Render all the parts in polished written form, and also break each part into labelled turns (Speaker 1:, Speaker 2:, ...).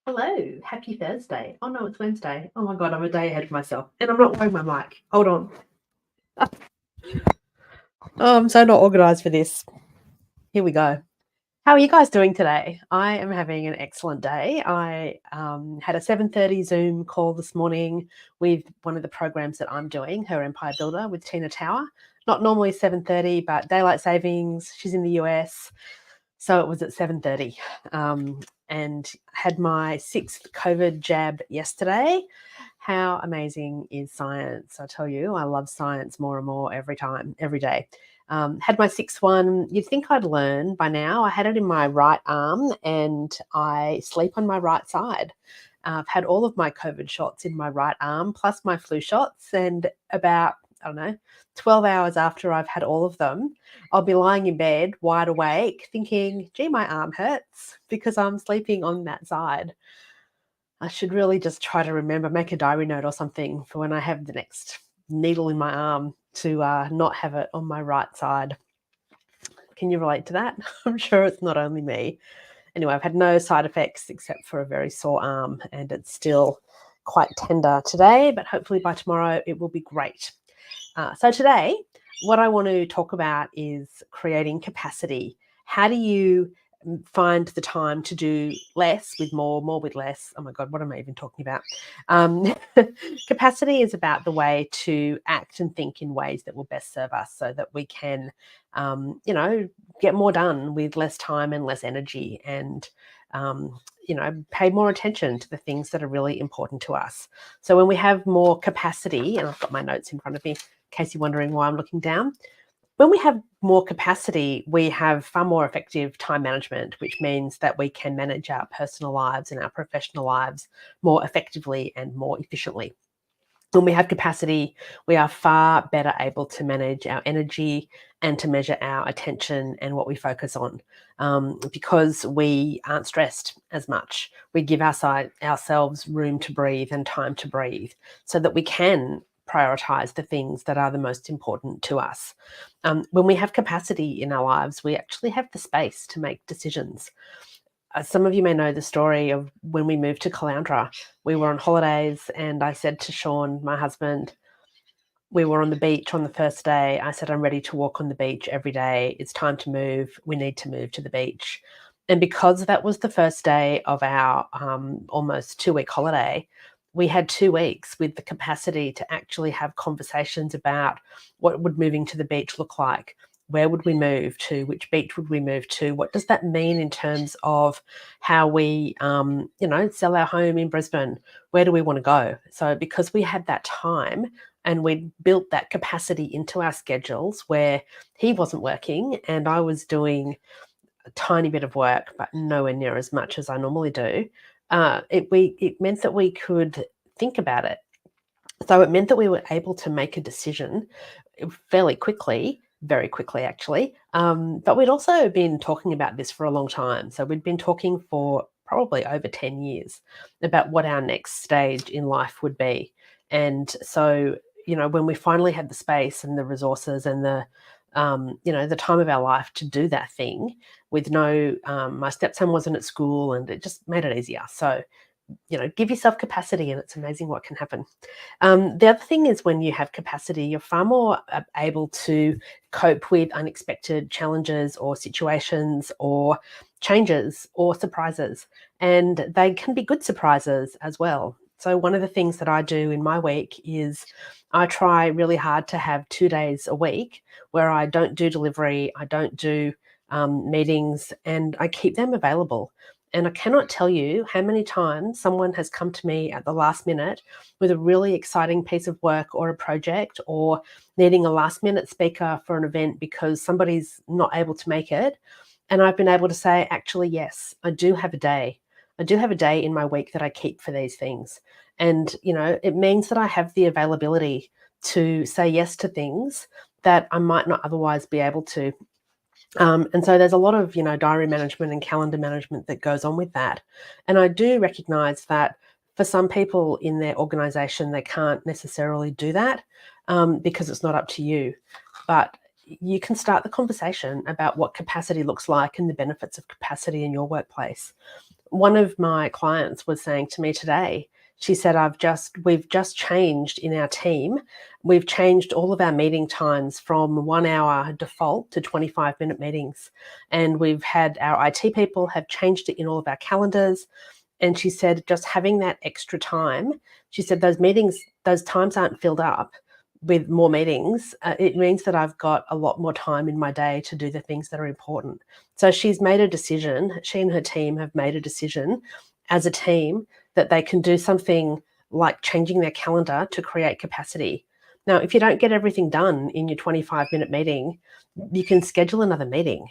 Speaker 1: Hello, happy Thursday. Oh no, it's Wednesday. Oh my God, I'm a day ahead of myself. And I'm not wearing my mic. Hold on. Oh, I'm so not organized for this. Here we go. How are you guys doing today? I am having an excellent day. I had a 7:30 Zoom call this morning with one of the programs that I'm doing, Her Empire Builder with Tina Tower. Not normally 7:30, but daylight savings. She's in the US. So it was at 7:30, and had my 6th COVID jab yesterday. How amazing is science? I tell you, I love science more and more every time, every day. Had my 6th one. You'd think I'd learn by now. I had it in my right arm and I sleep on my right side. I've had all of my COVID shots in my right arm, plus my flu shots, and about, I don't know, 12 hours after I've had all of them, I'll be lying in bed wide awake thinking, gee, my arm hurts because I'm sleeping on that side. I should really just try to remember, make a diary note or something for when I have the next needle in my arm to not have it on my right side. Can you relate to that? I'm sure it's not only me. Anyway, I've had no side effects except for a very sore arm, and it's still quite tender today, but hopefully by tomorrow it will be great. So today, what I want to talk about is creating capacity. How do you find the time to do less with more with less? Oh my God, what am I even talking about? Um, Capacity is about the way to act and think in ways that will best serve us so that we can, get more done with less time and less energy and, pay more attention to the things that are really important to us. So when we have more capacity, and I've got my notes in front of me, in case you're wondering why I'm looking down. When we have more capacity, we have far more effective time management, which means that we can manage our personal lives and our professional lives more effectively and more efficiently. When we have capacity, we are far better able to manage our energy and to measure our attention and what we focus on, because we aren't stressed as much. We give ourselves room to breathe and time to breathe so that we can prioritize the things that are the most important to us. When we have capacity in our lives, we actually have the space to make decisions. Some of you may know the story of when we moved to Caloundra. We were on holidays, and I said to Sean, my husband, we were on the beach on the first day. I said, I'm ready to walk on the beach every day. It's time to move. We need to move to the beach. And because that was the first day of our almost 2-week holiday, we had 2 weeks with the capacity to actually have conversations about what would moving to the beach look like. Where would we move to? Which beach would we move to? What does that mean in terms of how we, sell our home in Brisbane? Where do we want to go? So because we had that time and we'd built that capacity into our schedules where he wasn't working and I was doing a tiny bit of work, but nowhere near as much as I normally do, it meant that we could think about it. So it meant that we were able to make a decision fairly quickly, very quickly actually. But we'd also been talking about this for a long time. So we'd been talking for probably over 10 years about what our next stage in life would be. And so, when we finally had the space and the resources and the time of our life to do that thing with no, my stepson wasn't at school and it just made it easier. So, give yourself capacity and it's amazing what can happen. The other thing is when you have capacity, you're far more able to cope with unexpected challenges or situations or changes or surprises. And they can be good surprises as well. So, one of the things that I do in my week is I try really hard to have 2 days a week where I don't do delivery, I don't do meetings, and I keep them available. And I cannot tell you how many times someone has come to me at the last minute with a really exciting piece of work or a project or needing a last minute speaker for an event because somebody's not able to make it. And I've been able to say, actually, yes, I do have a day. I do have a day in my week that I keep for these things. And, it means that I have the availability to say yes to things that I might not otherwise be able to. And so there's a lot of, diary management and calendar management that goes on with that. And I do recognize that for some people in their organization, they can't necessarily do that because it's not up to you. But you can start the conversation about what capacity looks like and the benefits of capacity in your workplace. One of my clients was saying to me today, she said, we've just changed in our team. We've changed all of our meeting times from 1 hour default to 25-minute meetings. And we've had our IT people have changed it in all of our calendars. And she said, just having that extra time, she said, those times aren't filled up with more meetings. It means that I've got a lot more time in my day to do the things that are important. So she's made a decision, she and her team have made a decision as a team that they can do something like changing their calendar to create capacity. Now, if you don't get everything done in your 25-minute meeting, you can schedule another meeting.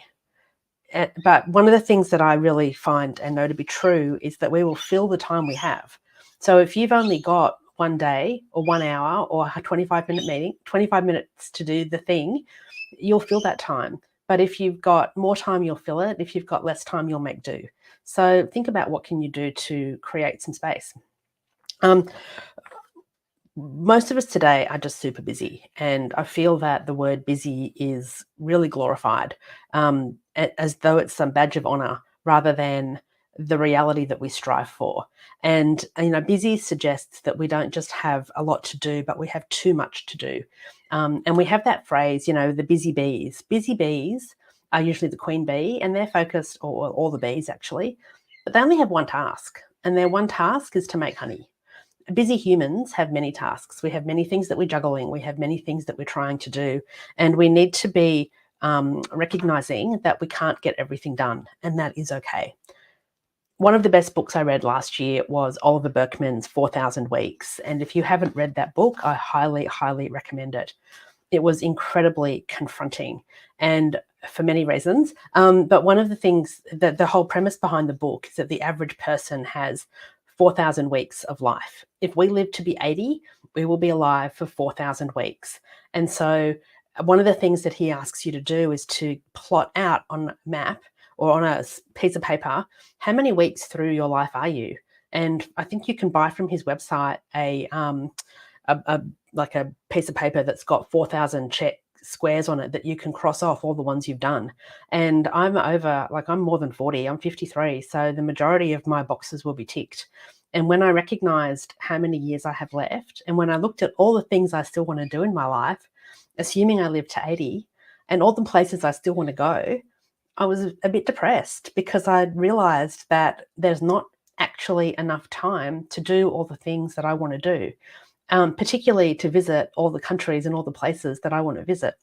Speaker 1: But one of the things that I really find and know to be true is that we will fill the time we have. So if you've only got one day or 1 hour or a 25-minute meeting, 25 minutes to do the thing, you'll fill that time. But if you've got more time, you'll fill it. If you've got less time, you'll make do. So think about what can you do to create some space. Most of us today are just super busy, and I feel that the word busy is really glorified, as though it's some badge of honor rather than the reality that we strive for. And busy suggests that we don't just have a lot to do, but we have too much to do. And we have that phrase, the busy bees. Busy bees are usually the queen bee, and they're focused, or all the bees actually, but they only have one task, and their one task is to make honey. Busy humans have many tasks. We have many things that we're juggling. We have many things that we're trying to do. And we need to be recognizing that we can't get everything done, and that is okay. One of the best books I read last year was Oliver Burkeman's 4,000 Weeks. And if you haven't read that book, I highly, highly recommend it. It was incredibly confronting, and for many reasons. But one of the things that the whole premise behind the book is that the average person has 4,000 weeks of life. If we live to be 80, we will be alive for 4,000 weeks. And so one of the things that he asks you to do is to plot out on a map or on a piece of paper, how many weeks through your life are you? And I think you can buy from his website a piece of paper that's got 4,000 squares on it that you can cross off all the ones you've done. And I'm more than 40, I'm 53. So the majority of my boxes will be ticked. And when I recognized how many years I have left, and when I looked at all the things I still want to do in my life, assuming I live to 80, and all the places I still want to go, I was a bit depressed because I'd realized that there's not actually enough time to do all the things that I want to do. Particularly to visit all the countries and all the places that I want to visit,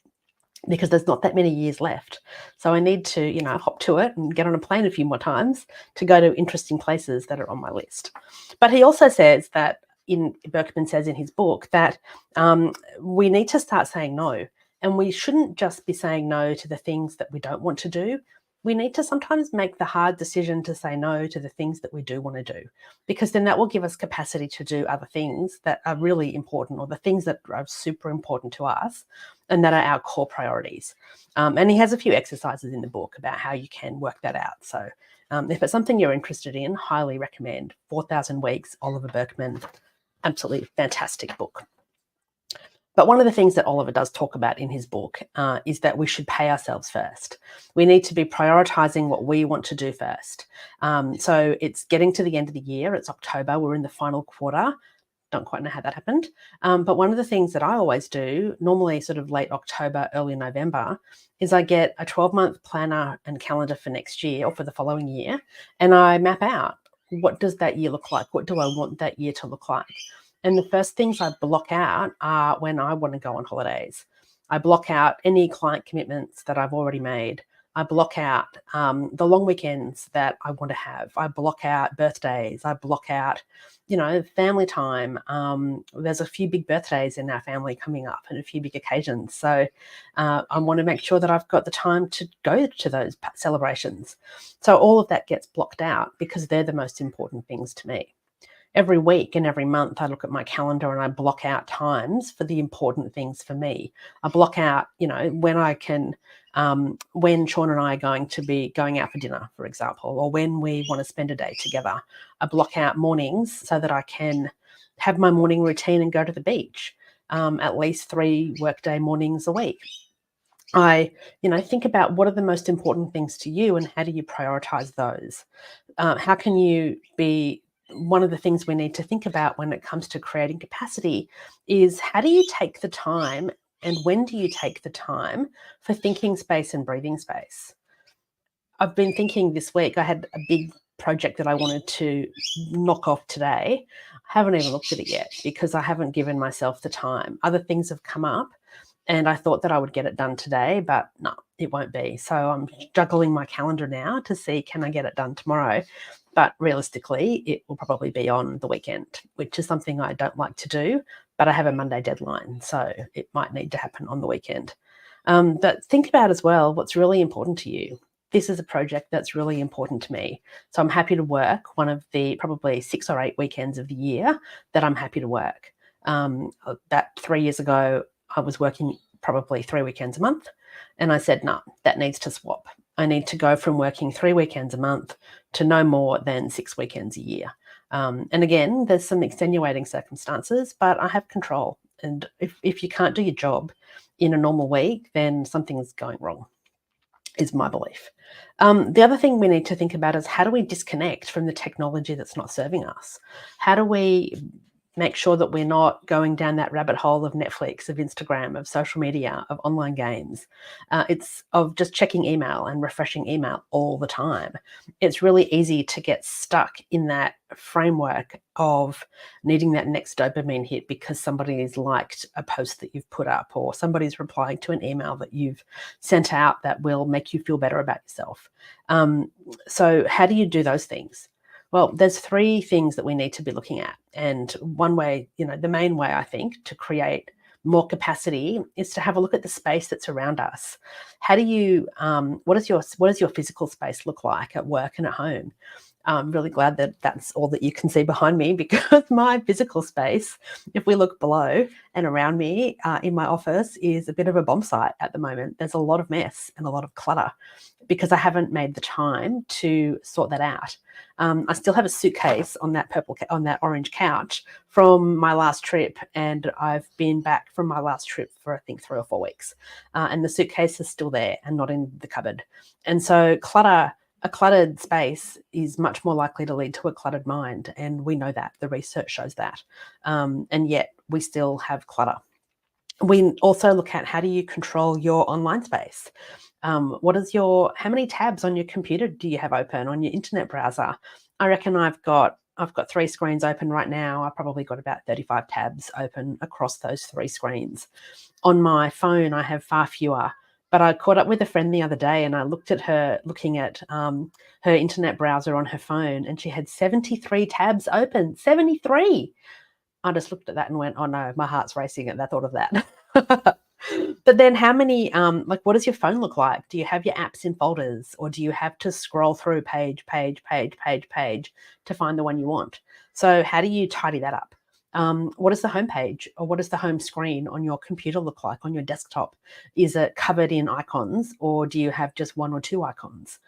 Speaker 1: because there's not that many years left. So I need to, hop to it and get on a plane a few more times to go to interesting places that are on my list. But he also says that, Berkman says in his book, that we need to start saying no. And we shouldn't just be saying no to the things that we don't want to do. We need to sometimes make the hard decision to say no to the things that we do want to do, because then that will give us capacity to do other things that are really important, or the things that are super important to us and that are our core priorities. And he has a few exercises in the book about how you can work that out. So if it's something you're interested in, highly recommend 4,000 Weeks, Oliver Burkeman. Absolutely fantastic book. But one of the things that Oliver does talk about in his book is that we should pay ourselves first. We need to be prioritizing what we want to do first. So it's getting to the end of the year. It's October. We're in the final quarter. Don't quite know how that happened. But one of the things that I always do, normally sort of late October, early November, is I get a 12-month planner and calendar for next year or for the following year, and I map out, what does that year look like? What do I want that year to look like? And the first things I block out are when I want to go on holidays. I block out any client commitments that I've already made. I block out the long weekends that I want to have. I block out birthdays. I block out, family time. There's a few big birthdays in our family coming up and a few big occasions. So I want to make sure that I've got the time to go to those celebrations. So all of that gets blocked out because they're the most important things to me. Every week and every month, I look at my calendar and I block out times for the important things for me. I block out, when I can, when Sean and I are going to be going out for dinner, for example, or when we want to spend a day together. I block out mornings so that I can have my morning routine and go to the beach at least 3 workday mornings a week. I, think about what are the most important things to you and how do you prioritize those? How can you be one of the things we need to think about when it comes to creating capacity is how do you take the time and when do you take the time for thinking space and breathing space? I've been thinking this week, I had a big project that I wanted to knock off today. I haven't even looked at it yet because I haven't given myself the time. Other things have come up and I thought that I would get it done today, but no, it won't be. So I'm juggling my calendar now to see can I get it done tomorrow. But realistically, it will probably be on the weekend, which is something I don't like to do. But I have a Monday deadline, so it might need to happen on the weekend. But think about as well what's really important to you. This is a project that's really important to me. So I'm happy to work one of the probably 6 or 8 weekends of the year that I'm happy to work. That 3 years ago, I was working probably 3 weekends a month. And I said, no, that needs to swap. I need to go from working 3 weekends a month to no more than 6 weekends a year. And again, there's some extenuating circumstances, but I have control. And if you can't do your job in a normal week, then something's going wrong, is my belief. The other thing we need to think about is how do we disconnect from the technology that's not serving us? How do we make sure that we're not going down that rabbit hole of Netflix, of Instagram, of social media, of online games? It's of just checking email and refreshing email all the time. It's really easy to get stuck in that framework of needing that next dopamine hit because somebody's liked a post that you've put up or somebody's replying to an email that you've sent out that will make you feel better about yourself. So how do you do those things? Well, there's 3 things that we need to be looking at. And one way, the main way I think to create more capacity is to have a look at the space that's around us. How do you, what does your physical space look like at work and at home? I'm really glad that that's all that you can see behind me because my physical space, if we look below and around me in my office, is a bit of a bomb site at the moment. There's a lot of mess and a lot of clutter because I haven't made the time to sort that out. I still have a suitcase on that orange couch from my last trip, and I've been back from my last trip for I think 3 or 4 weeks, and the suitcase is still there and not in the cupboard. And so a cluttered space is much more likely to lead to a cluttered mind, and we know that. The research shows that. And yet we still have clutter. We also look at how do you control your online space? How many tabs on your computer do you have open on your internet browser? I reckon I've got 3 screens open right now. I've probably got about 35 tabs open across those 3 screens. On my phone, I have far fewer. But I caught up with a friend the other day and I looked at her looking at her internet browser on her phone and she had 73 tabs open. 73. I just looked at that and went, oh no, my heart's racing at the thought of that. But then how many, what does your phone look like? Do you have your apps in folders or do you have to scroll through page to find the one you want? So how do you tidy that up? What is the home page or what does the home screen on your computer look like on your desktop? Is it covered in icons or do you have just 1 or 2 icons?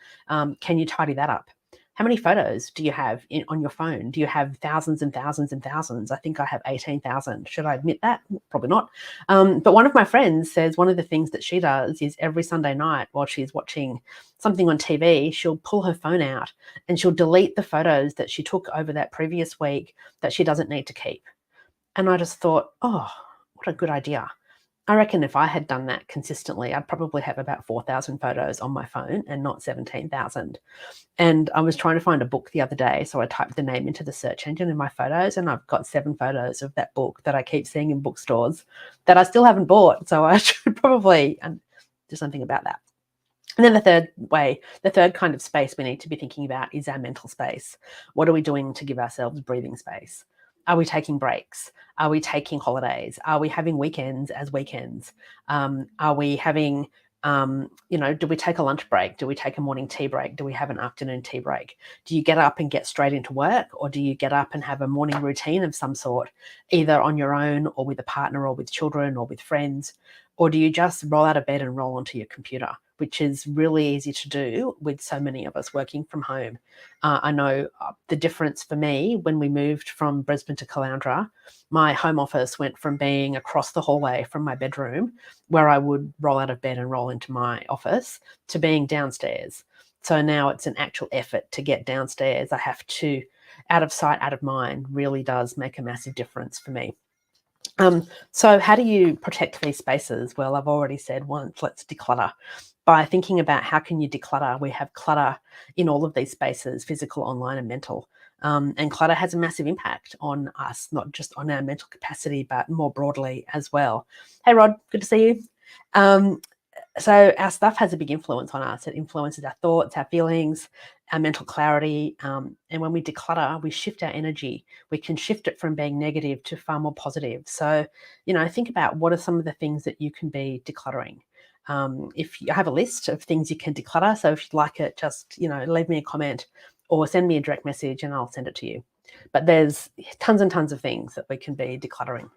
Speaker 1: Can you tidy that up? How many photos do you have on your phone? Do you have thousands and thousands and thousands? I think I have 18,000. Should I admit that? Probably not. But one of my friends says one of the things that she does is every Sunday night while she's watching something on TV, she'll pull her phone out and she'll delete the photos that she took over that previous week that she doesn't need to keep. And I just thought, oh, what a good idea. I reckon if I had done that consistently, I'd probably have about 4,000 photos on my phone and not 17,000. And I was trying to find a book the other day, so I typed the name into the search engine in my photos, and I've got 7 photos of that book that I keep seeing in bookstores that I still haven't bought. So I should probably do something about that. And then the third kind of space we need to be thinking about is our mental space. What are we doing to give ourselves breathing space? Are we taking breaks? Are we taking holidays? Are we having weekends as weekends? Are we having, do we take a lunch break? Do we take a morning tea break? Do we have an afternoon tea break? Do you get up and get straight into work? Or do you get up and have a morning routine of some sort, either on your own or with a partner or with children or with friends? Or do you just roll out of bed and roll onto your computer? which is really easy to do with so many of us working from home. I know the difference for me when we moved from Brisbane to Caloundra. My home office went from being across the hallway from my bedroom, where I would roll out of bed and roll into my office, to being downstairs. So now it's an actual effort to get downstairs. I have to, out of sight, out of mind, really does make a massive difference for me. So how do you protect these spaces? Well, I've already said once, let's declutter. By thinking about how can you declutter, we have clutter in all of these spaces, physical, online, and mental. And clutter has a massive impact on us, not just on our mental capacity, but more broadly as well. Hey, Rod, good to see you. So our stuff has a big influence on us. It influences our thoughts, our feelings, our mental clarity. And when we declutter, we shift our energy. We can shift it from being negative to far more positive. So, think about what are some of the things that you can be decluttering. If you have a list of things you can declutter, so if you'd like it, just, leave me a comment or send me a direct message and I'll send it to you. But there's tons and tons of things that we can be decluttering.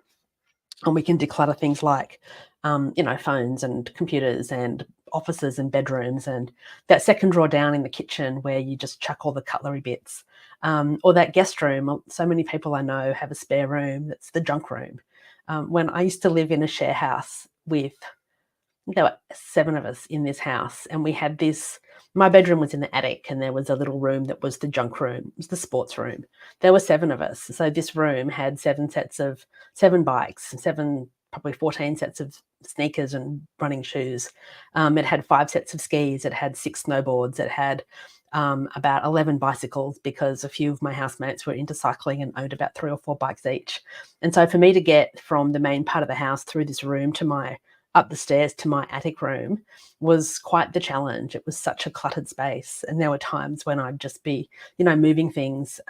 Speaker 1: And we can declutter things like, phones and computers and offices and bedrooms, and that second drawer down in the kitchen where you just chuck all the cutlery bits, or that guest room. So many people I know have a spare room that's the junk room. When I used to live in a share house with, there were 7 of us in this house, and we had this. My bedroom was in the attic, and there was a little room that was the junk room. It was the sports room. There were 7 of us, so this room had 7 bikes, probably 14 sets of sneakers and running shoes. It had 5 sets of skis. It had 6 snowboards. It had about 11 bicycles, because a few of my housemates were into cycling and owned about 3 or 4 bikes each. And so for me to get from the main part of the house through this room up the stairs to my attic room was quite the challenge. It was such a cluttered space. And there were times when I'd just be, moving things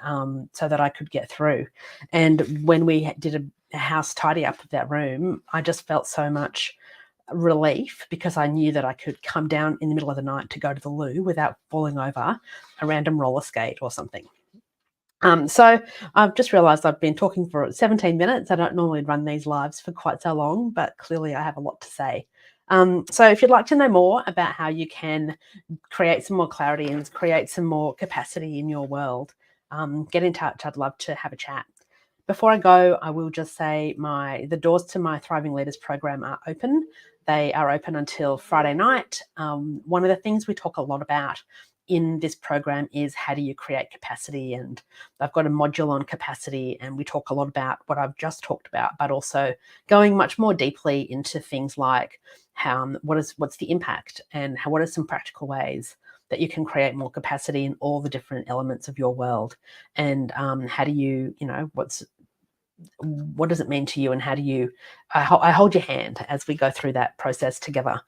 Speaker 1: so that I could get through. And when we did a house tidy up of that room, I just felt so much relief, because I knew that I could come down in the middle of the night to go to the loo without falling over a random roller skate or something. So I've just realised I've been talking for 17 minutes. I don't normally run these lives for quite so long, but clearly I have a lot to say. So if you'd like to know more about how you can create some more clarity and create some more capacity in your world, get in touch. I'd love to have a chat. Before I go, I will just say the doors to my Thriving Leaders program are open. They are open until Friday night. One of the things we talk a lot about in this program is how do you create capacity, and I've got a module on capacity, and we talk a lot about what I've just talked about, but also going much more deeply into things like what's the impact, and what are some practical ways that you can create more capacity in all the different elements of your world, and how do you, what does it mean to you, and how do you I hold your hand as we go through that process together,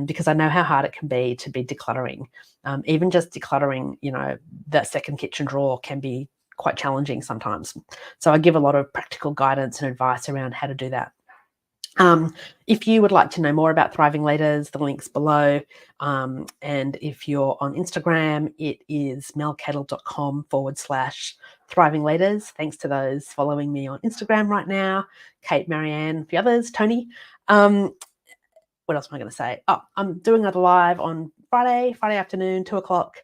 Speaker 1: because I know how hard it can be to be decluttering. Even just decluttering, that second kitchen drawer can be quite challenging sometimes. So I give a lot of practical guidance and advice around how to do that. If you would like to know more about Thriving Leaders, the link's below. And if you're on Instagram, it is melkettle.com/Thriving Leaders. Thanks to those following me on Instagram right now, Kate, Marianne, a few others, Tony. What else am I going to say? Oh, I'm doing another live on Friday afternoon, 2:00.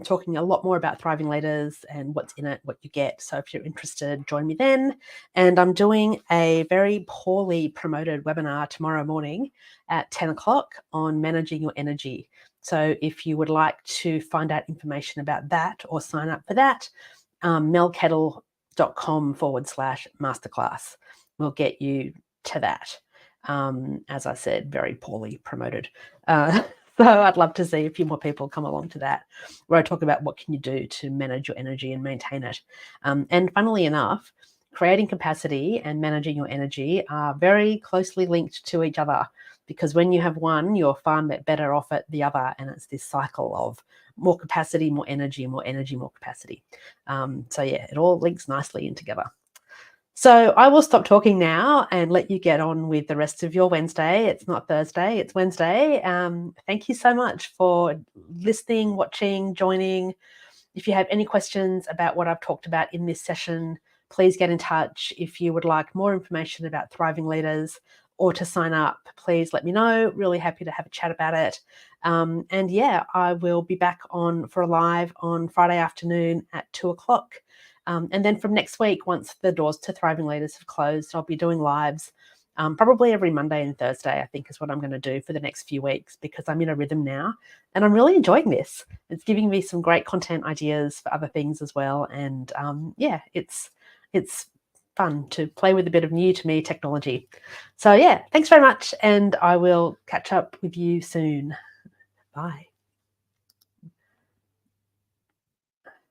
Speaker 1: Talking a lot more about Thriving Leaders and what's in it, what you get. So if you're interested, join me then. And I'm doing a very poorly promoted webinar tomorrow morning at 10:00 on managing your energy. So if you would like to find out information about that or sign up for that, melkettle.com/masterclass will get you to that. As I said, very poorly promoted. So I'd love to see a few more people come along to that, where I talk about what can you do to manage your energy and maintain it. And funnily enough, creating capacity and managing your energy are very closely linked to each other, because when you have one, you're far better off at the other. And it's this cycle of more capacity, more energy, more energy, more capacity. So yeah, it all links nicely in together. So I will stop talking now and let you get on with the rest of your Wednesday. It's not Thursday, it's Wednesday. Thank you so much for listening, watching, joining. If you have any questions about what I've talked about in this session, please get in touch. If you would like more information about Thriving Leaders or to sign up, please let me know. Really happy to have a chat about it. And yeah, I will be back on for a live on Friday afternoon at 2 o'clock. And then from next week, once the doors to Thriving Leaders have closed, I'll be doing lives probably every Monday and Thursday, I think is what I'm going to do for the next few weeks, because I'm in a rhythm now and I'm really enjoying this. It's giving me some great content ideas for other things as well. And yeah, it's fun to play with a bit of new to me technology. So yeah, thanks very much. And I will catch up with you soon. Bye.